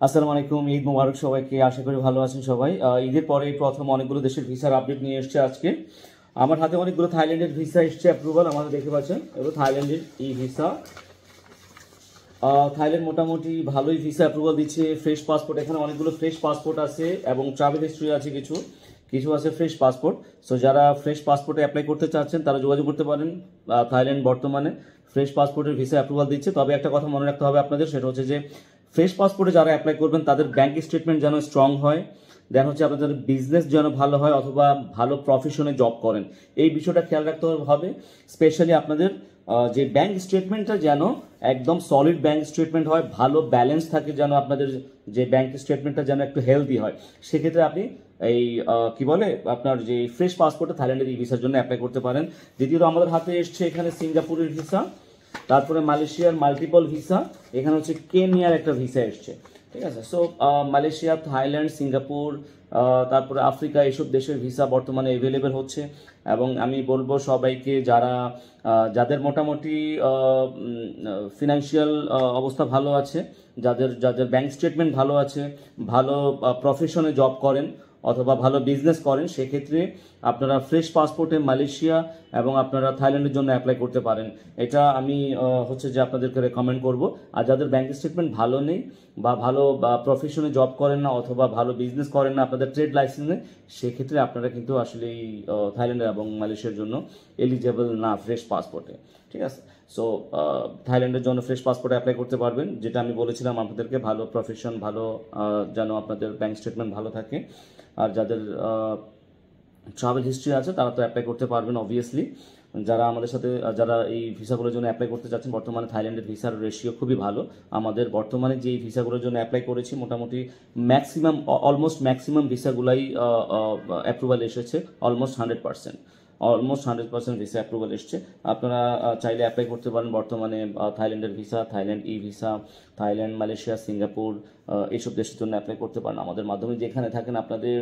আসসালামু আলাইকুম, ঈদ মোবারক সবাইকে। আশা করি ভালো আছেন সবাই। ঈদের পরে প্রথম অনেকগুলো দেশের ভিসার আপডেট নিয়ে এসেছে আজকে। আমার হাতে অনেকগুলো থাইল্যান্ডের ভিসা এসছে অ্যাপ্রুভাল, আমাদের দেখতে পাচ্ছেন। এগুলো থাইল্যান্ডের ই ভিসা। থাইল্যান্ড মোটামুটি ভালোই ভিসা অ্যাপ্রুভাল দিচ্ছে। ফ্রেশ পাসপোর্ট, এখানে অনেকগুলো ফ্রেশ পাসপোর্ট আছে এবং ট্রাভেল হিস্ট্রি আছে, কিছু কিছু আছে ফ্রেশ পাসপোর্ট। সো যারা ফ্রেশ পাসপোর্টে অ্যাপ্লাই করতে চাচ্ছেন তারা যোগাযোগ করতে পারেন। থাইল্যান্ড বর্তমানে ফ্রেশ পাসপোর্টের ভিসা অ্যাপ্রুভাল দিচ্ছে। তবে একটা কথা মনে রাখতে হবে আপনাদের, সেটা হচ্ছে যে ফ্রেশ পাসপোর্টে যারা অ্যাপ্লাই করবেন তাদের ব্যাংক স্টেটমেন্ট যেন স্ট্রং হয়, দেন হচ্ছে আপনাদের বিজনেস যেন ভালো হয় অথবা ভালো প্রফেশনে জব করেন, এই বিষয়টা খেয়াল রাখতে হবে। স্পেশালি আপনাদের যে ব্যাংক স্টেটমেন্টটা যেন একদম সলিড ব্যাংক স্টেটমেন্ট হয়, ভালো ব্যালেন্স থাকে, যেন আপনাদের যে ব্যাংক স্টেটমেন্টটা যেন একটু হেলদি হয়। সেক্ষেত্রে আপনি এই কি বলে আপনার যে ফ্রেশ পাসপোর্টে থাইল্যান্ডের এই ভিসার জন্য অ্যাপ্লাই করতে পারেন। দ্বিতীয়ত আমাদের হাতে এসছে এখানে সিঙ্গাপুরের ভিসা, তারপরে মালয়েশিয়ার মাল্টিপল ভিসা, এখানে হচ্ছে কেনিয়ার একটা ভিসা এসছে। ঠিক আছে। সো মালয়েশিয়া, থাইল্যান্ড, সিঙ্গাপুর, তারপরে আফ্রিকা, এইসব দেশের ভিসা বর্তমানে অ্যাভেলেবেল হচ্ছে। এবং আমি বলবো সবাইকে, যাদের মোটামুটি ফিনান্সিয়াল অবস্থা ভালো আছে, যাদের যাদের ব্যাংক স্টেটমেন্ট ভালো আছে, ভালো প্রফেশনে জব করেন অথবা ভালো বিজনেস করেন, সেক্ষেত্রে আপনারা ফ্রেশ পাসপোর্টে মালয়েশিয়া এবং আপনারা থাইল্যান্ডের জন্য অ্যাপ্লাই করতে পারেন। এটা আমি হচ্ছে যে আপনাদেরকে রেকমেন্ড করব। আর যাদের ব্যাংক স্টেটমেন্ট ভালো নেই বা ভালো প্রফেশনে জব করেন না অথবা ভালো বিজনেস করেন না, আপনাদের ট্রেড লাইসেন্স নেই, সেক্ষেত্রে আপনারা কিন্তু আসলে এই থাইল্যান্ড এবং মালয়েশিয়ার জন্য এলিজেবল না ফ্রেশ পাসপোর্টে। ঠিক আছে। সো থাইল্যান্ডের জন্য ফ্রেশ পাসপোর্টে অ্যাপ্লাই করতে পারবেন, যেটা আমি বলেছিলাম আপনাদেরকে, ভালো প্রফেশন, ভালো যেন আপনাদের ব্যাংক স্টেটমেন্ট ভালো থাকে। আর যাদের ট্রাভেল হিস্ট্রি আছে তারা তো অ্যাপ্লাই করতে পারবেন অবভিয়াসলি। যারা আমাদের সাথে, যারা এই ভিসাগুলোর জন্য অ্যাপ্লাই করতে চাচ্ছেন, বর্তমানে থাইল্যান্ডের ভিসার রেশিও খুবই ভালো। আমাদের বর্তমানে যে এই ভিসাগুলোর জন্য অ্যাপ্লাই করেছি, মোটামুটি ম্যাক্সিমাম, অলমোস্ট ম্যাক্সিমাম ভিসাগুলাই অ্যাপ্রুভাল এসেছে, অলমোস্ট 100% ভিসা অ্যাপ্রুভাল এসছে। আপনারা চাইলে অ্যাপ্লাই করতে পারেন বর্তমানে থাইল্যান্ডের ভিসা, থাইল্যান্ড ই ভিসা, থাইল্যান্ড, মালয়েশিয়া, সিঙ্গাপুর, এইসব দেশের জন্য অ্যাপ্লাই করতে পারেন। আমাদের মাধ্যমে যেখানে থাকেন আপনাদের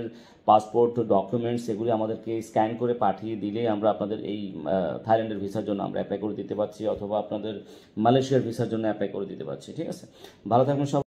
পাসপোর্ট ডকুমেন্টস এগুলি আমাদেরকে স্ক্যান করে পাঠিয়ে দিলে আমরা আপনাদের এই থাইল্যান্ডের ভিসার জন্য আমরা অ্যাপ্লাই করে দিতে পারছি, অথবা আপনাদের মালয়েশিয়ার ভিসার জন্য অ্যাপ্লাই করে দিতে পারছি। ঠিক আছে। ভালো থাকবেন সব।